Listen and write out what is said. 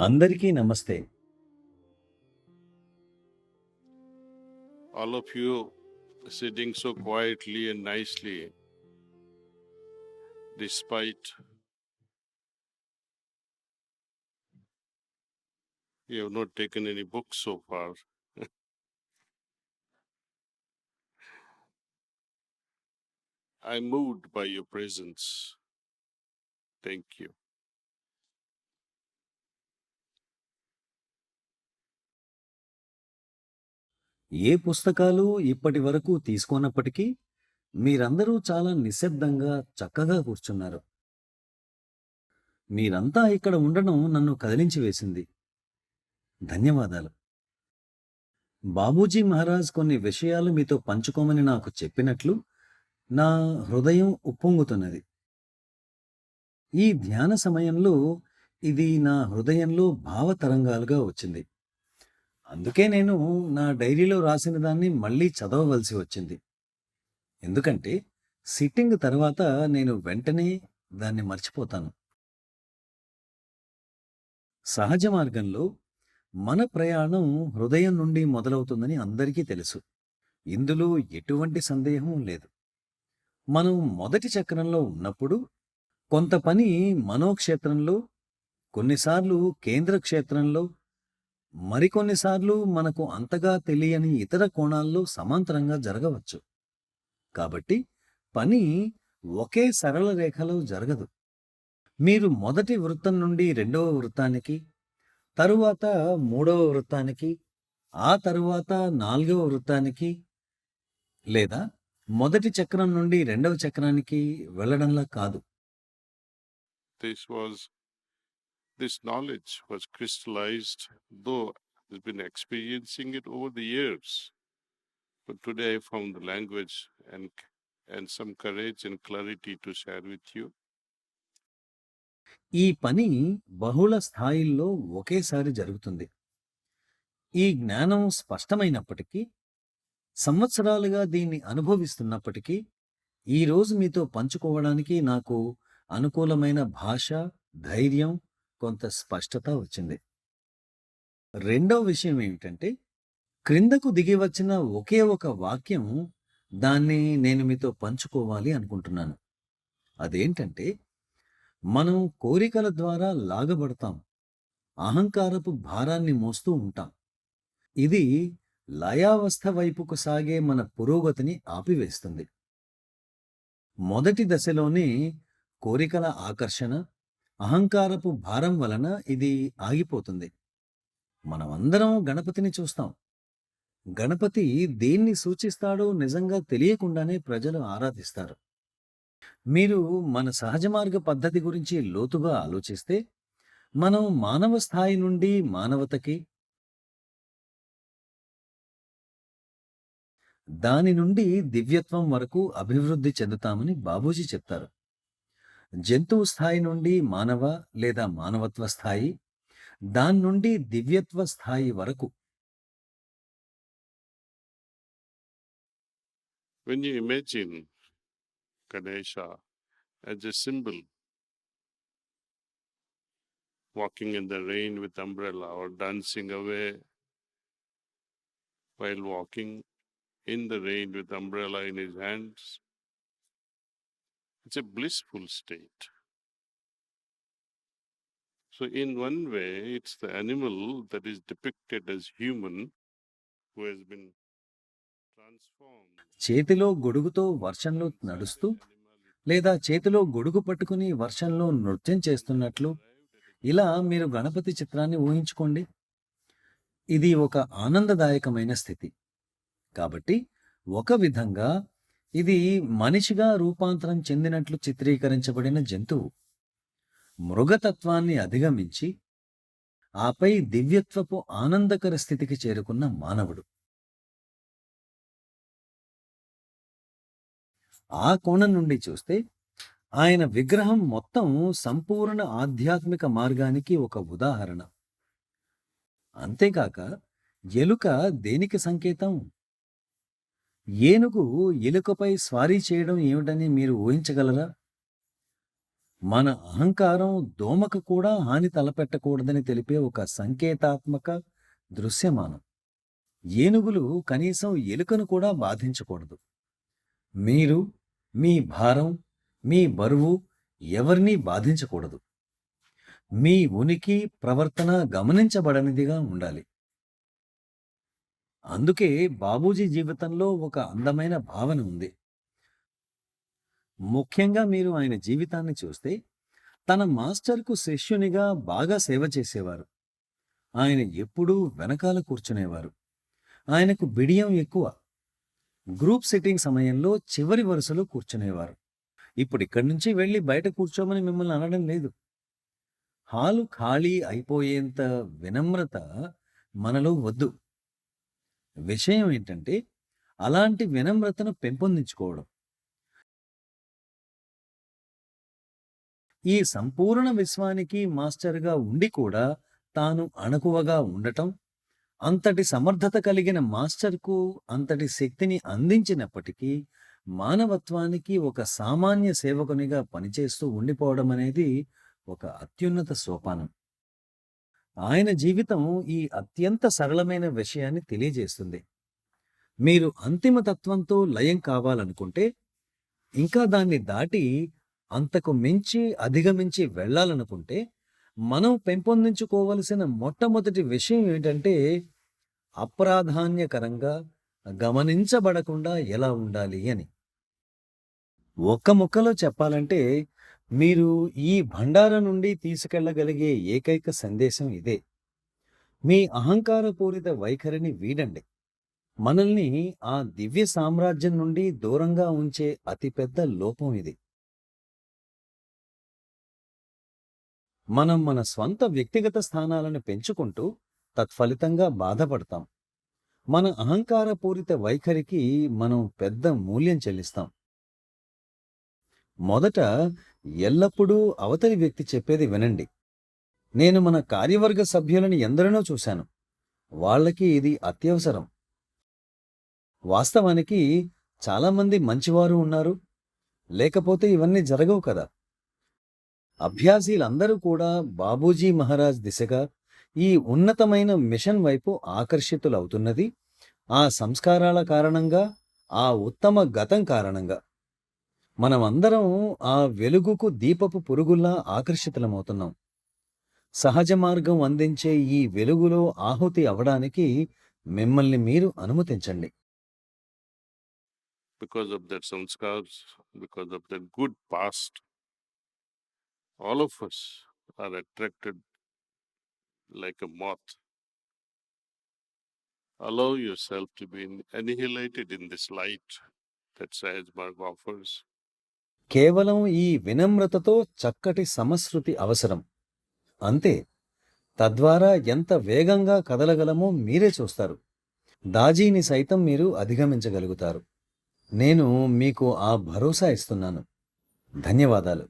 అందరికీ నమస్తే. All of you sitting so quietly and nicely, despite you have not taken any books so far. I'm moved by your presence. Thank you. ఏ పుస్తకాలు ఇప్పటి వరకు తీసుకోనప్పటికీ మీరందరూ చాలా నిశ్శబ్దంగా, చక్కగా కూర్చున్నారు. మీరంతా ఇక్కడ ఉండడం నన్ను కదిలించి వేసింది. ధన్యవాదాలు. బాబూజీ మహారాజ్ కొన్ని విషయాలు మీతో పంచుకోమని నాకు చెప్పినట్లు నా హృదయం ఉప్పొంగుతున్నది. ఈ ధ్యాన సమయంలో ఇది నా హృదయంలో భావతరంగాలుగా వచ్చింది. అందుకే నేను నా డైరీలో రాసిన దాన్ని మళ్ళీ చదవవలసి వచ్చింది. ఎందుకంటే సిట్టింగ్ తర్వాత నేను వెంటనే దాన్ని మర్చిపోతాను. సహజ మార్గంలో మన ప్రయాణం హృదయం నుండి మొదలవుతుందని అందరికీ తెలుసు. ఇందులో ఎటువంటి సందేహం లేదు. మనం మొదటి చక్రంలో ఉన్నప్పుడు కొంత పని మనోక్షేత్రంలో, కొన్నిసార్లు కేంద్ర క్షేత్రంలో, మరికొన్నిసార్లు మనకు అంతగా తెలియని ఇతర కోణాల్లో సమాంతరంగా జరగవచ్చు. కాబట్టి పని ఒకే సరళ రేఖలో జరగదు. మీరు మొదటి వృత్తం నుండి రెండవ వృత్తానికి, తరువాత మూడవ వృత్తానికి, ఆ తరువాత నాలుగవ వృత్తానికి, లేదా మొదటి చక్రం నుండి రెండవ చక్రానికి వెళ్లడంలా కాదు. This knowledge was crystallized, though I've been experiencing it over the years. But today I found the language and some courage and clarity to share with you. ఈ పని బహుళ స్థాయిల్లో ఒకేసారి జరుగుతుంది. ఈ జ్ఞానం స్పష్టమైనప్పటికీ, సంవత్సరాలుగా దీన్ని అనుభవిస్తున్నప్పటికీ, ఈరోజు మీతో పంచుకోవడానికి నాకు అనుకూలమైన భాష, ధైర్యం, కొంత స్పష్టత వచ్చింది. రెండో విషయం ఏమిటంటే, క్రిందకు దిగి వచ్చిన ఒకే ఒక వాక్యం, దాన్ని నేను మీతో పంచుకోవాలి అనుకుంటున్నాను. అదేంటంటే, మనం కోరికల ద్వారా లాగబడతాం, అహంకారపు భారాన్ని మోస్తూ ఉంటాం. ఇది లయావస్థ వైపుకు సాగే మన పురోగతిని ఆపివేస్తుంది. మొదటి దశలోనే కోరికల ఆకర్షణ, అహంకారపు భారం వలన ఇది ఆగిపోతుంది. మనమందరం గణపతిని చూస్తాం. గణపతి దేన్ని సూచిస్తాడో నిజంగా తెలియకుండానే ప్రజలు ఆరాధిస్తారు. మీరు మన సహజ మార్గ పద్ధతి గురించి లోతుగా ఆలోచిస్తే, మనం మానవ స్థాయి నుండి మానవతకి, దాని నుండి దివ్యత్వం వరకు అభివృద్ధి చెందుతామని బాబూజీ చెప్తారు. జంతువు స్థాయి నుండి మానవ లేదా మానవత్వ స్థాయి, దాని నుండి దివ్యత్వ స్థాయి వరకు. When you imagine Ganesha as a symbol, walking in the rain with umbrella or dancing away while walking in the rain with umbrella in his hands, it's a blissful state. So in one way, it's the animal that is depicted as human who has been transformed. చేతిలో గొడుగుతో వర్షంలో నడుస్తూ, లేదా చేతిలో గొడుగు పట్టుకుని వర్షంలో నృత్యం చేస్తున్నట్లు, ఇలా మీరు గణపతి చిత్రాన్ని ఊహించుకోండి. ఇది ఒక ఆనందదాయకమైన స్థితి. కాబట్టి ఒక విధంగా ఇది మనిషిగా రూపాంతరం చెందినట్లు చిత్రీకరించబడిన జంతువు. మృగతత్వాన్ని అధిగమించి ఆపై దివ్యత్వపు ఆనందకర స్థితికి చేరుకున్న మానవుడు. ఆ కోణం నుండి చూస్తే ఆయన విగ్రహం మొత్తం సంపూర్ణ ఆధ్యాత్మిక మార్గానికి ఒక ఉదాహరణ. అంతేకాక ఎలుక దేనికి సంకేతం? ఏనుగు ఎలుకపై స్వారీ చేయడం ఏమిటని మీరు ఊహించగలరా? మన అహంకారం దోమకు కూడా హాని తలపెట్టకూడదని తెలిపే ఒక సంకేతాత్మక దృశ్యమానం. ఏనుగులు కనీసం ఎలుకను కూడా బాధించకూడదు. మీరు, మీ భారం, మీ బరువు ఎవరినీ బాధించకూడదు. మీ ఉనికి, ప్రవర్తన గమనించబడనిదిగా ఉండాలి. అందుకే బాబూజీ జీవితంలో ఒక అందమైన భావన ఉంది. ముఖ్యంగా మీరు ఆయన జీవితాన్ని చూస్తే, తన మాస్టర్‌కు శిష్యునిగా బాగా సేవ చేసేవారు. ఆయన ఎప్పుడూ వెనకాల కూర్చునేవారు. ఆయనకు బిడియం ఎక్కువ. గ్రూప్ సిట్టింగ్ సమయంలో చివరి వరుసలో కూర్చునేవారు. ఇప్పుడిక్కడి నుంచి వెళ్లి బయట కూర్చోమని మిమ్మల్ని అనడం లేదు. హాలు ఖాళీ అయిపోయేంత వినమ్రత మనలో వద్దు. విషయం ఏంటంటే, అలాంటి వినమ్రతను పెంపొందించుకోవడం. ఈ సంపూర్ణ విశ్వానికి మాస్టర్‌గా ఉండి కూడా తాను అణకువగా ఉండటం, అంతటి సమర్థత కలిగిన మాస్టర్‌కు అంతటి శక్తిని అందించినప్పటికీ, మానవత్వానికి ఒక సామాన్య సేవకునిగా పనిచేస్తూ ఉండిపోవడమనేది ఒక అత్యున్నత సోపానం. ఆయన జీవితం ఈ అత్యంత సరళమైన విషయాన్ని తెలియజేస్తుంది. మీరు అంతిమ తత్వంతో లయం కావాలనుకుంటే, ఇంకా దాన్ని దాటి అంతకు మించి అధిగమించి వెళ్ళాలనుకుంటే, మనం పెంపొందించుకోవలసిన మొట్టమొదటి విషయం ఏంటంటే, అప్రాధాన్యకరంగా, గమనించబడకుండా ఎలా ఉండాలి అని. ఒక్క ముక్కలో చెప్పాలంటే, మీరు ఈ భండారం నుండి తీసుకెళ్లగలిగే ఏకైక సందేశం ఇదే. మీ అహంకారపూరిత వైఖరిని వీడండి. మనల్ని ఆ దివ్య సామ్రాజ్యం నుండి దూరంగా ఉంచే అతిపెద్ద లోపం ఇది. మనం మన స్వంత వ్యక్తిగత స్థానాలను పెంచుకుంటూ తత్ఫలితంగా బాధపడతాం. మన అహంకారపూరిత వైఖరికి మనం పెద్ద మూల్యం చెల్లిస్తాం. మొదట ఎల్లప్పుడూ అవతలి వ్యక్తి చెప్పేది వినండి. నేను మన కార్యవర్గ సభ్యులని ఎందరినో చూశాను. వాళ్ళకి ఇది అత్యవసరం. వాస్తవానికి చాలామంది మంచివారు ఉన్నారు, లేకపోతే ఇవన్నీ జరగవు కదా. అభ్యాసీలందరూ కూడా బాబూజీ మహారాజ్ దిశగా ఈ ఉన్నతమైన మిషన్ వైపు ఆకర్షితులవుతున్నది ఆ సంస్కారాల కారణంగా, ఆ ఉత్తమ గతం కారణంగా. మనమందరం ఆ వెలుగుకు దీపపు పురుగుల్లా ఆకర్షితులమవుతున్నాం. సహజ మార్గం అందించే ఈ వెలుగులో ఆహుతి అవడానికి మిమ్మల్ని మీరు అనుమతించండి. Because of that samskars, because of the good past, all of us are attracted like a moth. Allow yourself to be annihilated in this light that Sahaj Marg offers. కేవలం ఈ వినమ్రతతో చక్కటి సమశ్రుతి అవసరం. అంతే. తద్వారా ఎంత వేగంగా కదలగలమో మీరే చూస్తారు. దాజీని సైతం మీరు అధిగమించగలుగుతారు. నేను మీకు ఆ భరోసా ఇస్తున్నాను. ధన్యవాదాలు.